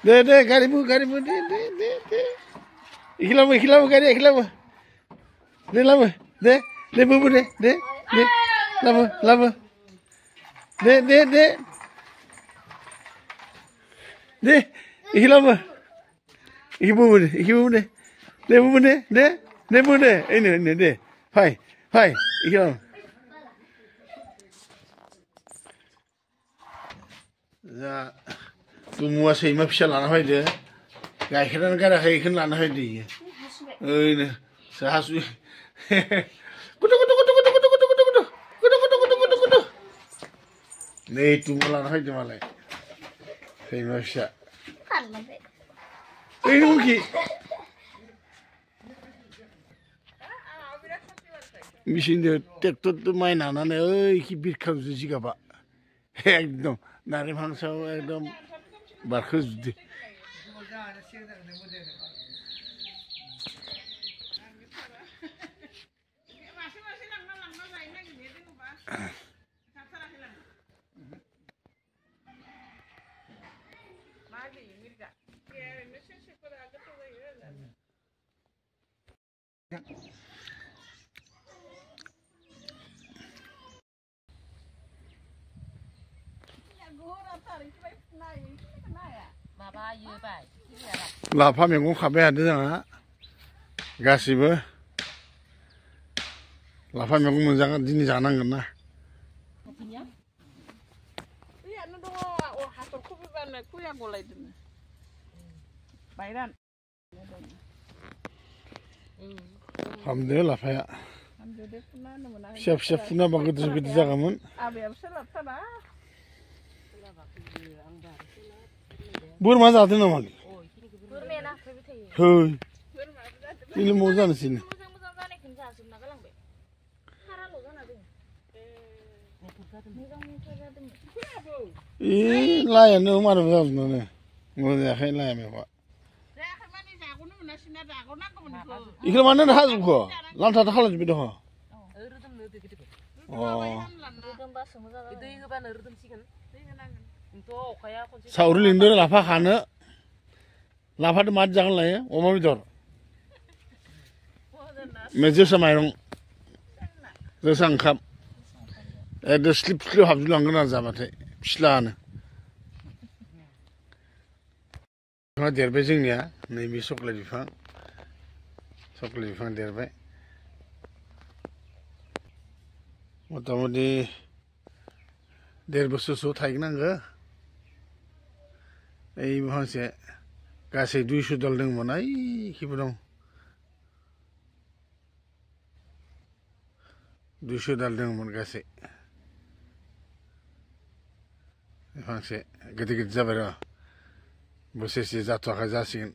दे गारिबो दे इखिलाबो गारि इखिलाबो दे लाबो दे बुबु दे लाबो दे इखिलाबो इखि बुबु दे इनो दे फाय इखिलाबो जा दुमुआ सैमा फिसा लाना फैदो गाइखेरानो गाराखै इखौनो लाना फैदो इयो ओइनो हासुयो गुदु नै दुमुआ लाना फैदो मालाय सैमा फिसा ओइ नोंखि मेसिनजों ट्रेक्टरजों माइ नानानै ओइखि बिरखांजो जिगाबा एकदम नारें हांसोआव एकदम बारखोजुबदो लाफा मैगं खाबाय थादों जोंहा गासिबो लाफा मैगं मोनजागोन दिनै जानांगोन ना हामदो लाफाया फिसा फुनाबा गिदिर जागौमोन बोरमा जादों नामा है इले म जानोसै लायानो मानो जाजोबनानै मोजाङाखै लाया मैगङा इखौ मानो हाजोबखो लान्थाथा खालामजोब्बाय दङ सावरि लिंदों लाफा खानो लाफादो माजों जागोन लायो अमा बेदर जोसा माइरं जोसा ओंखाम एकदम स्लिप हाबजोबलांगोन आरो जाबाथाय फिस्लानो बिफाङा देरबाय जोंनिया नैबे चक्लेट बिफां देरबाय मथा मथि 1.5 बोसोरसो थाहैगोन आङो ओइ फांसे गासै 200 दाल दंमोन ओइखिबो दं 200 दाल दंमोन गासै फांसे गिदिर जाबाय र' बोसोरसे जाथ'वाखै जासिगोन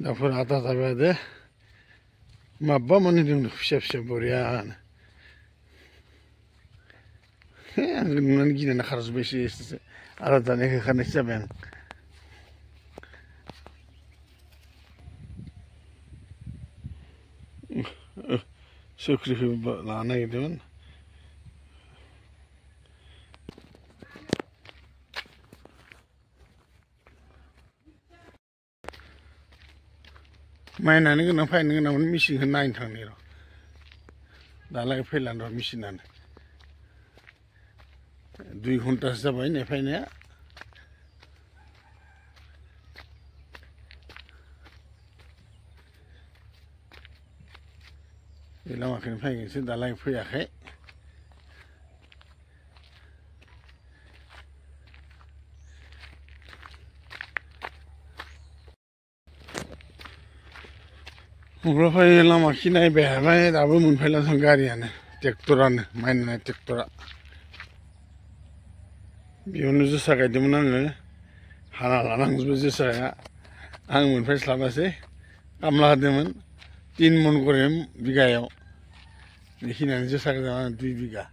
दाफोर आथा जाबाय दे माबा माने दं फिसा बरियानो आं नुनानै गिनानै खारजोब्बायसो आरो दानिया होखारनायसो जाबाय आं सुख्रिखौ लानो नागिरदोंमोन माइ नानो गोनां फायनो गोनांमोन मेचिनखौ नायनो थांनि र' दालाय फैलानो र' मेचिनानो 2 घन्टासो जाबाय नै फैनाया बे लामाखौनो फैगोनसो दालाय फैयाखै ओमफ्राय लामा खिनायबाय हाबाय दाबो मोनफैला जों गारियानो ट्रेक्टरानो माइ नानाय ट्रेक्टरा बेयावनो जोसा गायदोंमोन आङो हाना लानांजोबो जोसाया आं मोनफैस्लाबासै खामला होदोंमोन 3 मन करे बिगायाव बेखिनियानो जोसा गोजा 2 बिगा